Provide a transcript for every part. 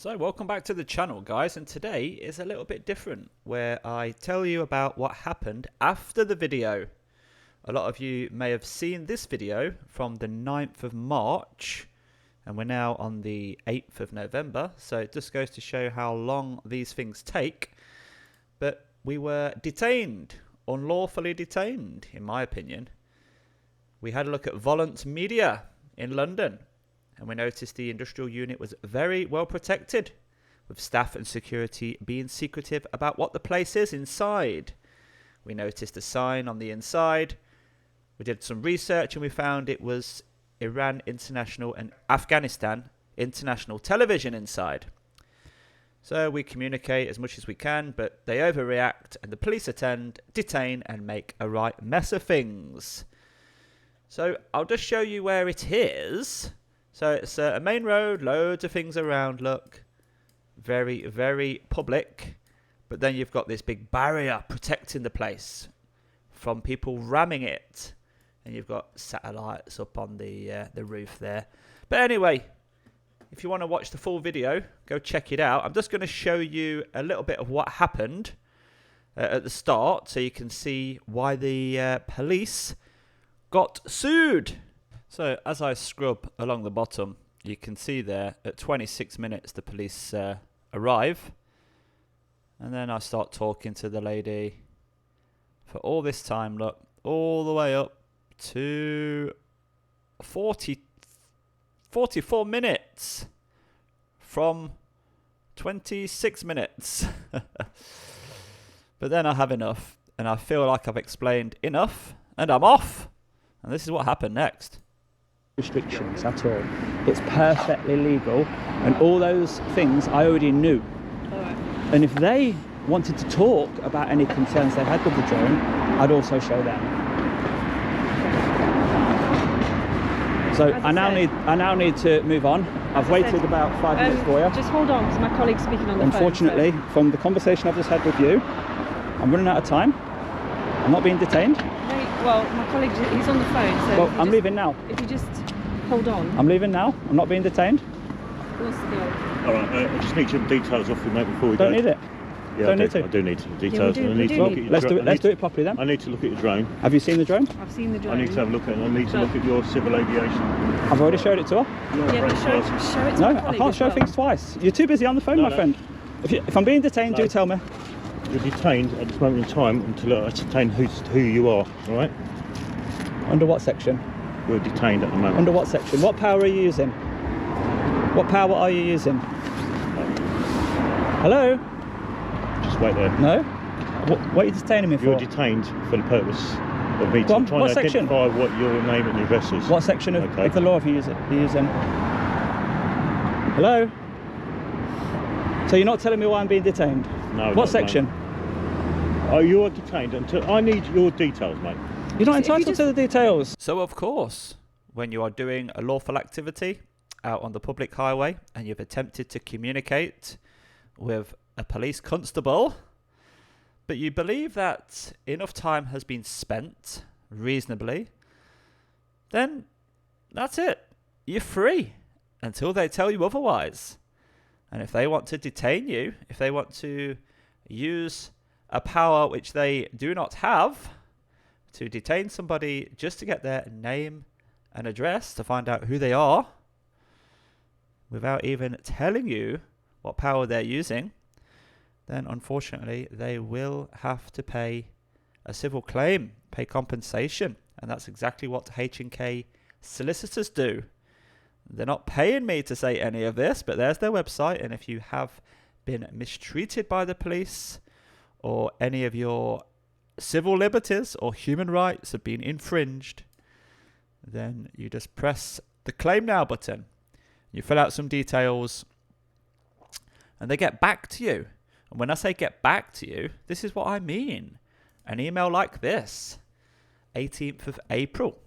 So welcome back to the channel, guys, and today is a little bit different where I tell you about what happened after the video. A lot of you may have seen this video from the 9th of March and we're now on the 8th of November, so it just goes to show how long these things take. But we were detained, unlawfully detained in my opinion. We had a look at Volant Media in London, and we noticed the industrial unit was very well protected, with staff and security being secretive about what the place is inside. We noticed a sign on the inside. We did some research and we found it was Iran International and Afghanistan International Television inside. So we communicate as much as we can, but they overreact and the police attend, detain and make a right mess of things. So I'll just show you where it is. So it's a main road, loads of things around, look. Very, very public. But then you've got this big barrier protecting the place from people ramming it. And you've got satellites up on the roof there. But anyway, if you want to watch the full video, go check it out. I'm just going to show you a little bit of what happened at the start, so you can see why the police got sued. So as I scrub along the bottom, you can see there at 26 minutes the police arrive. And then I start talking to the lady for all this time, look, all the way up to 44 minutes from 26 minutes. But then I have enough and I feel like I've explained enough and I'm off. And this is what happened next. Restrictions at all. It's perfectly legal, and all those things I already knew. And if they wanted to talk about any concerns they had with the drone, I'd also show them. So I now need to move on. I've waited about 5 minutes for you. Just hold on, because my colleague's speaking on the Unfortunately, phone. from the conversation I've just had with you, I'm running out of time. I'm not being detained. Well, my colleague, he's on the phone, so... Well, I'm leaving now. If you just hold on. I'm leaving now. I'm not being detained. What's the deal? Alright, I just need some details off you, mate, before we go. Don't need it. Yeah, Don't need to. I do need some details. Yeah, we do- I need we to do look need- at your Let's do dro- it. Let's do it properly then. I need to look at your drone. Have you seen the drone? I've seen the drone. I need to have a look at it. I need to look at your civil aviation. I've already showed it to her. Yeah, but show it to No, my I colleague can't as show well. things twice. You're too busy on the phone, No, my no. friend. If I'm being detained, No. do tell me. You're detained at this moment in time until I ascertain who you are, alright? Under what section? You're detained at the moment. Under what section? What power are you using? What power are you using? Hello? Just wait there. No? What are you detaining me for? You're detained for the purpose of me Go on, trying what to section? identify what your name and address is. What section of the law are you using? Hello? So you're not telling me why I'm being detained? No. What section? Oh, you are detained until I need your details, mate. You're not If you entitled to the details. So of course, when you are doing a lawful activity out on the public highway and you've attempted to communicate with a police constable, but you believe that enough time has been spent reasonably, then that's it. You're free until they tell you otherwise. And if they want to detain you, if they want to use a power which they do not have to detain somebody just to get their name and address, to find out who they are, without even telling you what power they're using, then unfortunately they will have to pay a civil claim, pay compensation. And that's exactly what HNK Solicitors do. They're not paying me to say any of this, but there's their website. And if you have been mistreated by the police, or any of your civil liberties or human rights have been infringed, then you just press the Claim Now button. You fill out some details and they get back to you. And when I say get back to you, this is what I mean. An email like this, 18th of April.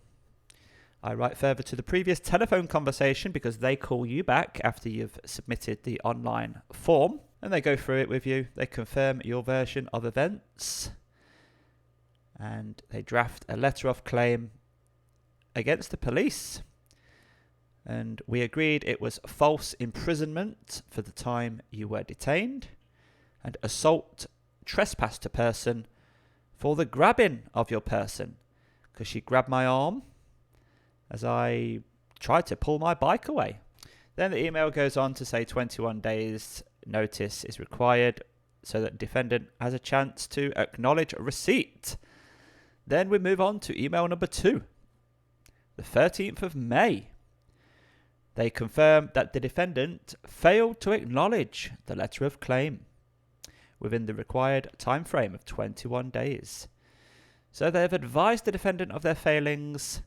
I write further to the previous telephone conversation because they call you back after you've submitted the online form and they go through it with you. They confirm your version of events and they draft a letter of claim against the police. And we agreed it was false imprisonment for the time you were detained, and assault, trespass to person for the grabbing of your person, because she grabbed my arm as I tried to pull my bike away. Then the email goes on to say 21 days notice is required so that defendant has a chance to acknowledge receipt. Then we move on to email number 2, the 13th of May. They confirm that the defendant failed to acknowledge the letter of claim within the required time frame of 21 days. So they have advised the defendant of their failings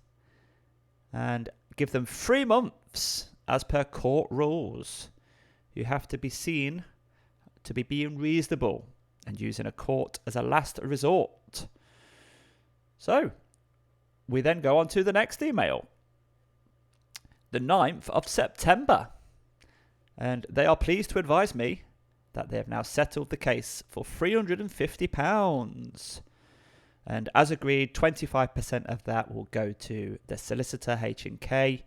and give them 3 months as per court rules. You have to be seen to be being reasonable and using a court as a last resort. So we then go on to the next email, the 9th of September, and they are pleased to advise me that they have now settled the case for £350. And as agreed, 25% of that will go to the solicitor, HNK.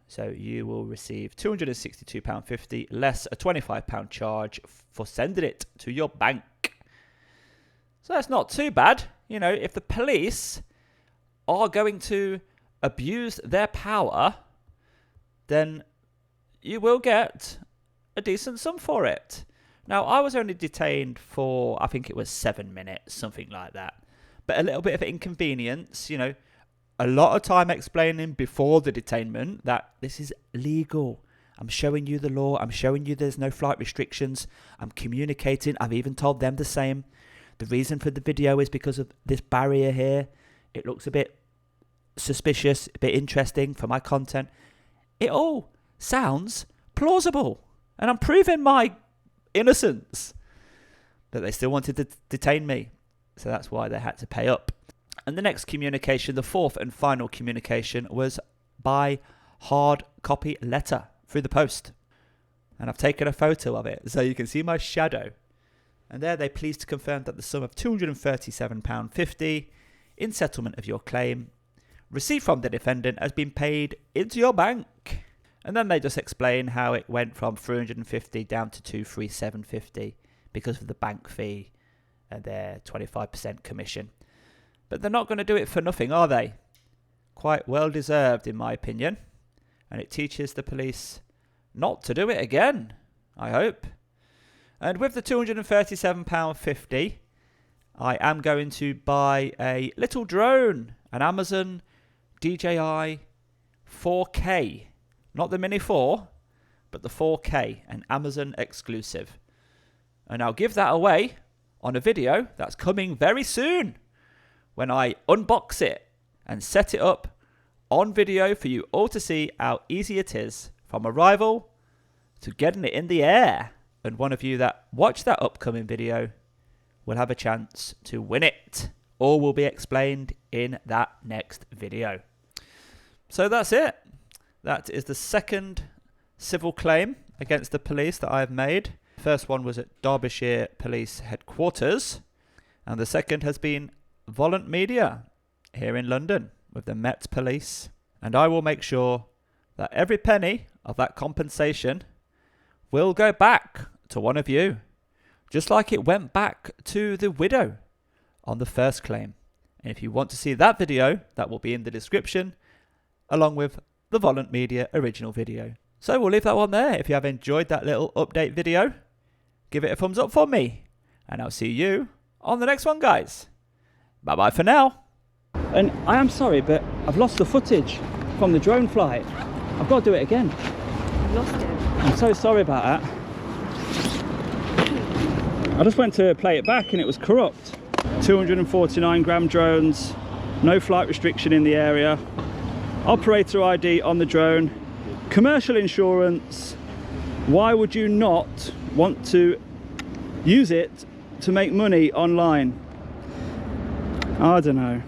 So you will receive £262.50 less a £25 charge for sending it to your bank. So that's not too bad. You know, if the police are going to abuse their power, then you will get a decent sum for it. Now, I was only detained for, I think it was 7 minutes, something like that. But a little bit of inconvenience, you know, a lot of time explaining before the detainment that this is legal. I'm showing you the law. I'm showing you there's no flight restrictions. I'm communicating. I've even told them the same. The reason for the video is because of this barrier here. It looks a bit suspicious, a bit interesting for my content. It all sounds plausible. And I'm proving my innocence. But they still wanted to detain me. So that's why they had to pay up. And the next communication, the 4th and final communication, was by hard copy letter through the post. And I've taken a photo of it so you can see my shadow. And there they pleased to confirm that the sum of £237.50 in settlement of your claim received from the defendant has been paid into your bank. And then they just explain how it went from £350 down to £237.50 because of the bank fee and their 25% commission. But they're not going to do it for nothing, are they? Quite well deserved, in my opinion. And it teaches the police not to do it again, I hope. And with the £237.50, I am going to buy a little drone, an Amazon DJI 4K. Not the Mini 4, but the 4K, an Amazon exclusive. And I'll give that away on a video that's coming very soon when I unbox it and set it up on video for you all to see how easy it is from arrival to getting it in the air. And one of you that watch that upcoming video will have a chance to win it. All will be explained in that next video. So that's it. That is the second civil claim against the police that I have made. The first one was at Derbyshire Police Headquarters. And the second has been Volant Media here in London with the Met Police. And I will make sure that every penny of that compensation will go back to one of you, just like it went back to the widow on the first claim. And if you want to see that video, that will be in the description, along with the Volant Media original video. So we'll leave that one there. If you have enjoyed that little update video, give it a thumbs up for me. And I'll see you on the next one, guys. Bye-bye for now. And I am sorry, but I've lost the footage from the drone flight. I've got to do it again. I've lost it. I'm so sorry about that. I just went to play it back and it was corrupt. 249 gram drones, no flight restriction in the area, operator ID on the drone, commercial insurance. Why would you not want to use it to make money online? I don't know.